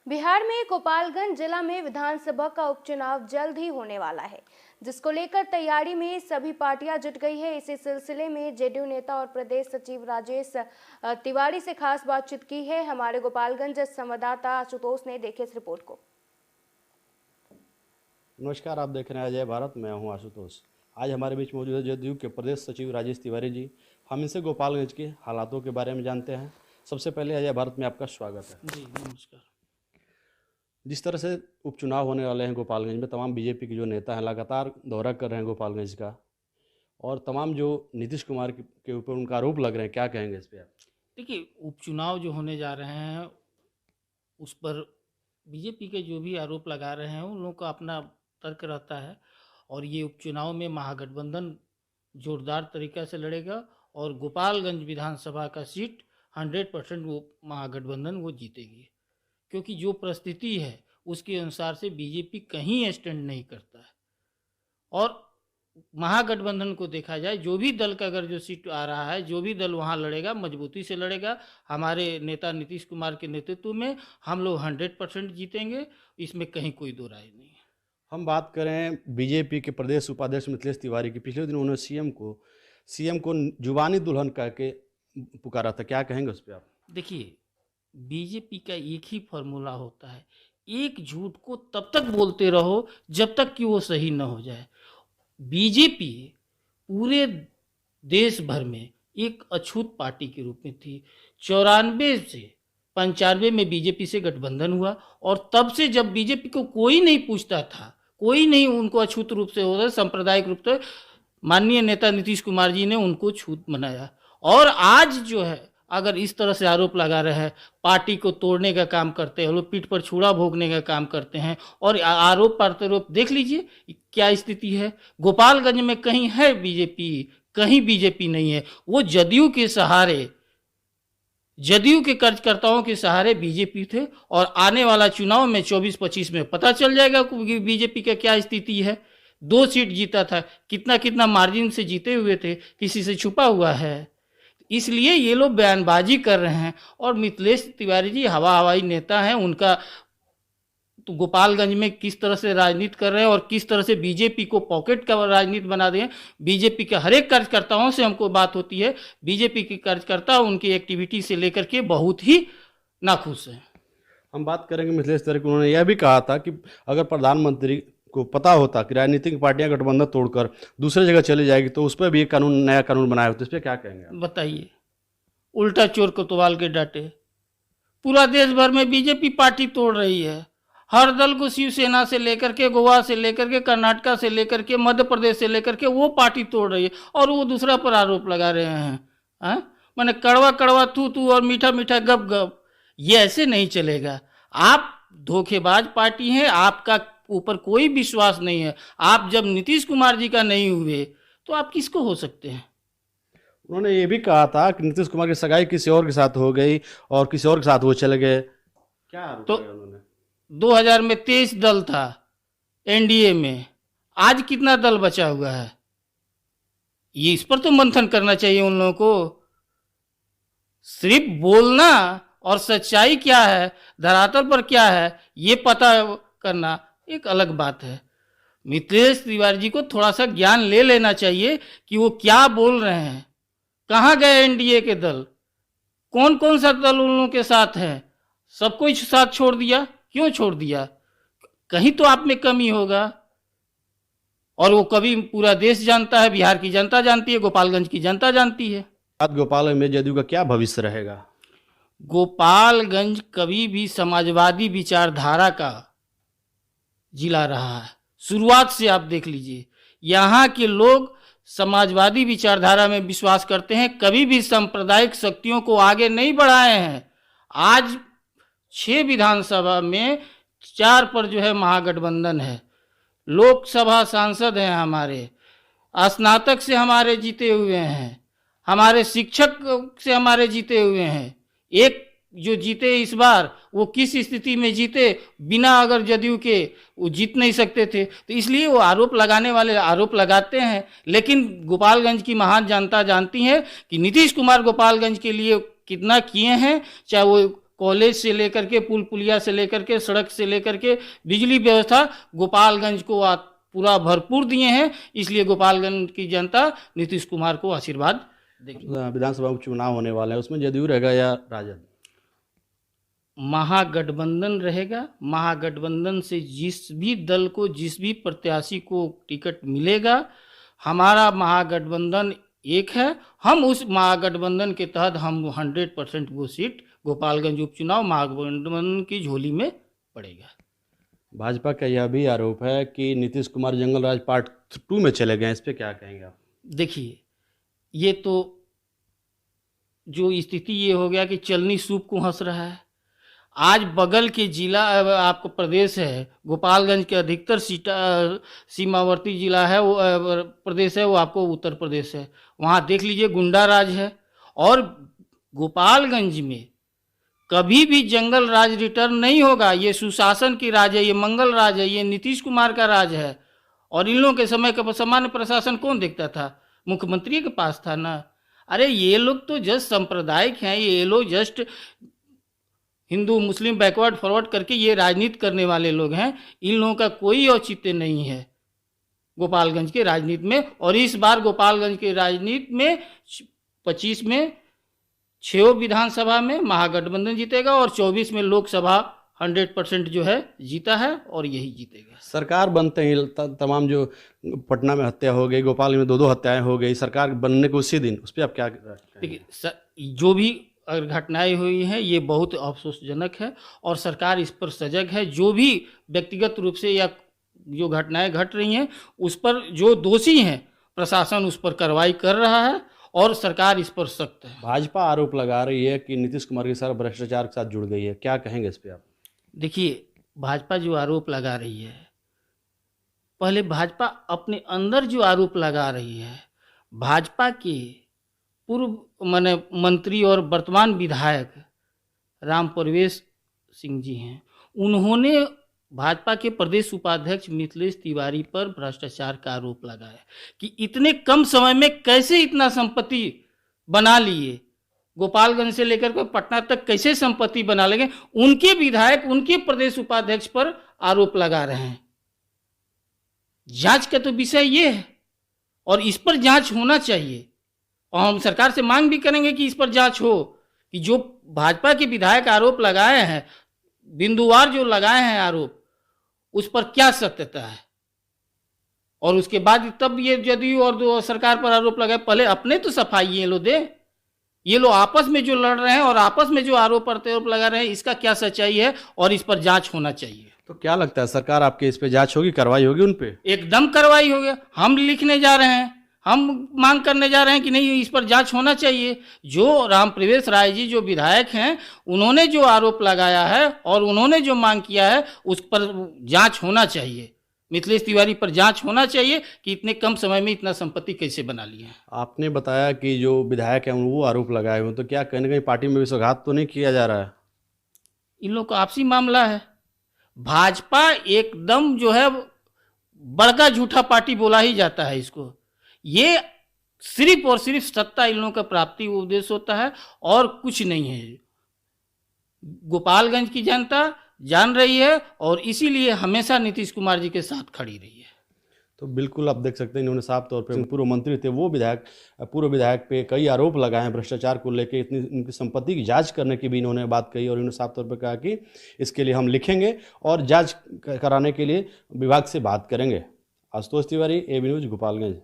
बिहार में गोपालगंज जिला में विधानसभा का उपचुनाव जल्द ही होने वाला है, जिसको लेकर तैयारी में सभी पार्टियां जुट गई है। इसी सिलसिले में जेडीयू नेता और प्रदेश सचिव राजेश तिवारी से खास बातचीत की है हमारे गोपालगंज संवाददाता आशुतोष ने। देखे इस रिपोर्ट को। नमस्कार, आप देख रहे हैं अजय भारत। मैं हूं आशुतोष। आज हमारे बीच मौजूद है जेडीयू के प्रदेश सचिव राजेश तिवारी जी। हम इनसे गोपालगंज के हालातों के बारे में जानते हैं। सबसे पहले अजय भारत में आपका स्वागत है। जी नमस्कार। जिस तरह से उपचुनाव होने वाले हैं गोपालगंज में, तमाम बीजेपी के जो नेता हैं लगातार दौरा कर रहे हैं गोपालगंज का, और तमाम जो नीतीश कुमार के ऊपर उनका आरोप लग रहे हैं, क्या कहेंगे इस पर आप? देखिए, उपचुनाव जो होने जा रहे हैं उस पर बीजेपी के जो भी आरोप लगा रहे हैं उन लोगों का अपना तर्क रहता है, और ये उपचुनाव में महागठबंधन जोरदार तरीक़ा से लड़ेगा और गोपालगंज विधानसभा का सीट 100% वो महागठबंधन वो जीतेगी, क्योंकि जो परिस्थिति है उसके अनुसार से बीजेपी कहीं स्टैंड नहीं करता है। और महागठबंधन को देखा जाए, जो भी दल का अगर जो सीट आ रहा है, जो भी दल वहाँ लड़ेगा मजबूती से लड़ेगा। हमारे नेता नीतीश कुमार के नेतृत्व में हम लोग 100% जीतेंगे, इसमें कहीं कोई दो राय नहीं है। हम बात करें बीजेपी के प्रदेश उपाध्यक्ष मिथिलेश तिवारी की, पिछले दिन उन्होंने सीएम को जुबानी दुल्हन कह के पुकारा था, क्या कहेंगे उस पर आप? देखिए, बीजेपी का एक ही फॉर्मूला होता है, एक झूठ को तब तक बोलते रहो जब तक कि वो सही न हो जाए। बीजेपी पूरे देश भर में एक अछूत पार्टी के रूप में थी। 94 से 95 में बीजेपी से गठबंधन हुआ, और तब से जब बीजेपी को कोई नहीं पूछता था, कोई नहीं उनको अछूत रूप से होता, सांप्रदायिक रूप से माननीय नेता नीतीश कुमार जी ने उनको छूत बनाया। और आज जो है, अगर इस तरह से आरोप लगा रहे हैं, पार्टी को तोड़ने का काम करते हैं लोग, पीठ पर छुरा भोगने का काम करते हैं, और आरोप प्रत्यारोप देख लीजिए क्या स्थिति है। गोपालगंज में कहीं है बीजेपी? कहीं बीजेपी नहीं है। वो जदयू के सहारे, जदयू के कार्यकर्ताओं के सहारे बीजेपी थे, और आने वाला चुनाव में 24-25 में पता चल जाएगा कि बीजेपी का क्या स्थिति है। 2 सीट जीता था, कितना मार्जिन से जीते हुए थे, किसी से छुपा हुआ है। इसलिए ये लोग बयानबाजी कर रहे हैं। और मिथिलेश तिवारी जी हवाई नेता हैं, उनका तो गोपालगंज में किस तरह से राजनीति कर रहे हैं और किस तरह से बीजेपी को पॉकेट का राजनीति बना दें। बीजेपी के हर एक कार्यकर्ताओं से हमको बात होती है, बीजेपी के कार्यकर्ता उनकी एक्टिविटी से लेकर के बहुत ही नाखुश हैं। हम बात करेंगे मिथिलेश तिवारी को। उन्होंने यह भी कहा था कि अगर प्रधानमंत्री को पता होता कि राजनीतिक पार्टियां गठबंधन तोड़कर दूसरी जगह चली जाएगी तो उस पर भी एक नया कानून बनाया होता। इस पर क्या कहेंगे? बताइए, उल्टा चोर कोतवाल के डांटे। पूरा देश भर में बीजेपी पार्टी तोड़ रही है। हर दल को शिवसेना से लेकर के, गोवा से लेकर के, कर्नाटका से लेकर के, मध्य प्रदेश से लेकर के वो पार्टी तोड़ रही है, और वो दूसरा पर आरोप लगा रहे हैं। माने कड़वा कड़वा तू तू और मीठा मीठा गप गप, ये ऐसे नहीं चलेगा। आप धोखेबाज पार्टी हैं, आपका ऊपर कोई विश्वास नहीं है। आप जब नीतीश कुमार जी का नहीं हुए तो आप किसको हो सकते हैं? उन्होंने ये भी कहा था कि नीतीश कुमार की सगाई किसी और के साथ हो गई और किसी और के साथ वो चले गए। क्या तो उन्होंने? 2000 में 23 दल था एनडीए में, आज कितना दल बचा हुआ है? ये इस पर तो मंथन करना चाहिए उन लोगों को। सिर्फ बोलना और सच्चाई क्या है, धरातल पर क्या है, ये पता करना एक अलग बात है। मिथिलेश तिवारी जी को थोड़ा सा ज्ञान ले लेना चाहिए कि वो क्या बोल रहे हैं। कहाँ गए एनडीए के दल? कौन कौन सा दल उन लोगों के साथ है? सबको साथ छोड़ दिया। क्यों छोड़ दिया? कहीं तो आप में कमी होगा। और वो कभी पूरा देश जानता है, बिहार की जनता जानती है, गोपालगंज की जनता जानती है। आज गोपालगंज में जदयू का क्या भविष्य रहेगा? गोपालगंज कभी भी समाजवादी विचारधारा का जिला रहा है। शुरुआत से आप देख लीजिए, यहाँ के लोग समाजवादी विचारधारा में विश्वास करते हैं, कभी भी सांप्रदायिक शक्तियों को आगे नहीं बढ़ाए हैं। आज 6 विधानसभा में 4 पर जो है महागठबंधन है। लोकसभा सांसद हैं हमारे, स्नातक से हमारे जीते हुए हैं, हमारे शिक्षक से हमारे जीते हुए हैं। एक जो जीते इस बार, वो किस स्थिति में जीते? बिना अगर जदयू के वो जीत नहीं सकते थे। तो इसलिए वो आरोप लगाने वाले आरोप लगाते हैं। लेकिन गोपालगंज की महान जनता जानती है कि नीतीश कुमार गोपालगंज के लिए कितना किए हैं, चाहे वो कॉलेज से लेकर के पुल पुलिया से लेकर के सड़क से लेकर के बिजली व्यवस्था गोपालगंज को पूरा भरपूर दिए हैं। इसलिए गोपालगंज की जनता नीतीश कुमार को आशीर्वाद देगी। विधानसभा उपचुनाव होने वाला है, उसमें जदयू रहेगा या राजद? महागठबंधन रहेगा। महागठबंधन से जिस भी दल को, जिस भी प्रत्याशी को टिकट मिलेगा, हमारा महागठबंधन एक है। हम उस महागठबंधन के तहत हम 100% वो सीट गोपालगंज उपचुनाव महागठबंधन की झोली में पड़ेगा। भाजपा का यह भी आरोप है कि नीतीश कुमार जंगल राज पार्ट 2 में चले गए, इस पे क्या कहेंगे आप? देखिए, ये तो जो स्थिति ये हो गया कि चलनी सूप को हंस रहा है। आज बगल के जिला आपको प्रदेश है, गोपालगंज के अधिकतर सीमावर्ती जिला है वो प्रदेश है, वो आपको उत्तर प्रदेश है। वहाँ देख लीजिए गुंडा राज है। और गोपालगंज में कभी भी जंगल राज रिटर्न नहीं होगा। ये सुशासन की राज है, ये मंगल राज है, ये नीतीश कुमार का राज है। और इन लोगों के समय का सामान्य प्रशासन कौन देखता था? मुख्यमंत्री के पास था ना। अरे ये लोग तो जस्ट सांप्रदायिक हैं, ये लोग जस्ट हिंदू मुस्लिम बैकवर्ड फॉरवर्ड करके ये राजनीति करने वाले लोग हैं। इन लोगों का कोई औचित्य नहीं है गोपालगंज के राजनीति में। और इस बार गोपालगंज के राजनीति में 25 में 6 विधानसभा में महागठबंधन जीतेगा और 24 में लोकसभा 100% जो है जीता है और यही जीतेगा। सरकार बनते ही तमाम जो पटना में हत्या हो गई, गोपालगंज में 2 हत्याएं हो गई, सरकार बनने के उसी दिन, उस पर आप क्या देखिए, जो भी घटनाएं हुई हैं ये बहुत अफसोसजनक है और सरकार इस पर सजग है। जो भी व्यक्तिगत रूप से या जो घटनाएं घट रही हैं उस पर जो दोषी हैं प्रशासन उस पर कार्रवाई कर रहा है और सरकार इस पर सख्त है। भाजपा आरोप लगा रही है कि नीतीश कुमार की सरकार भ्रष्टाचार के साथ जुड़ गई है, क्या कहेंगे इस पे आप? देखिए, भाजपा जो आरोप लगा रही है, पहले भाजपा अपने अंदर जो आरोप लगा रही है, भाजपा के पूर्व मंत्री और वर्तमान विधायक राम प्रवेश सिंह जी हैं, उन्होंने भाजपा के प्रदेश उपाध्यक्ष मिथिलेश तिवारी पर भ्रष्टाचार का आरोप लगाया कि इतने कम समय में कैसे इतना संपत्ति बना लिए, गोपालगंज से लेकर के पटना तक कैसे संपत्ति बना लेंगे। उनके विधायक उनके प्रदेश उपाध्यक्ष पर आरोप लगा रहे हैं। जांच का तो विषय ये है और इस पर जांच होना चाहिए और हम सरकार से मांग भी करेंगे कि इस पर जांच हो कि जो भाजपा के विधायक आरोप लगाए हैं, बिंदुवार जो लगाए हैं आरोप, उस पर क्या सत्यता है। और उसके बाद तब ये जदयू और सरकार पर आरोप लगाए, पहले अपने तो सफाई ये लो दे। ये लोग आपस में जो लड़ रहे हैं और आपस में जो आरोप लगा रहे हैं, इसका क्या सच्चाई है और इस पर जांच होना चाहिए। तो क्या लगता है सरकार आपके इस पे जांच होगी, कार्रवाई होगी उन पे? एकदम कार्रवाई होगी। हम लिखने जा रहे हैं, हम मांग करने जा रहे हैं कि नहीं, इस पर जांच होना चाहिए। जो राम प्रवेश राय जी जो विधायक हैं, उन्होंने जो आरोप लगाया है और उन्होंने जो मांग किया है उस पर जांच होना चाहिए। मिथिलेश तिवारी पर जांच होना चाहिए कि इतने कम समय में इतना संपत्ति कैसे बना ली है। आपने बताया कि जो विधायक हैं वो आरोप लगाए हुए, तो क्या कहीं ना कहीं पार्टी में विश्वासघात तो नहीं किया जा रहा है? इन लोग का आपसी मामला है। भाजपा एकदम जो है बड़का झूठा पार्टी बोला ही जाता है इसको। ये सिर्फ और सिर्फ सत्ता इन लोगों का प्राप्ति उद्देश्य होता है और कुछ नहीं है। गोपालगंज की जनता जान रही है और इसीलिए हमेशा नीतीश कुमार जी के साथ खड़ी रही है। तो बिल्कुल आप देख सकते हैं, इन्होंने साफ तौर पे पूर्व मंत्री थे, वो पूर्व विधायक पे कई आरोप लगाए हैं भ्रष्टाचार को लेकर। इतनी उनकी संपत्ति की जांच करने की भी इन्होंने बात कही और इन्होंने साफ तौर पे कहा कि इसके लिए हम लिखेंगे और जांच कराने के लिए विभाग से बात करेंगे। Ashutosh Tiwari, AB news, Gopalganj.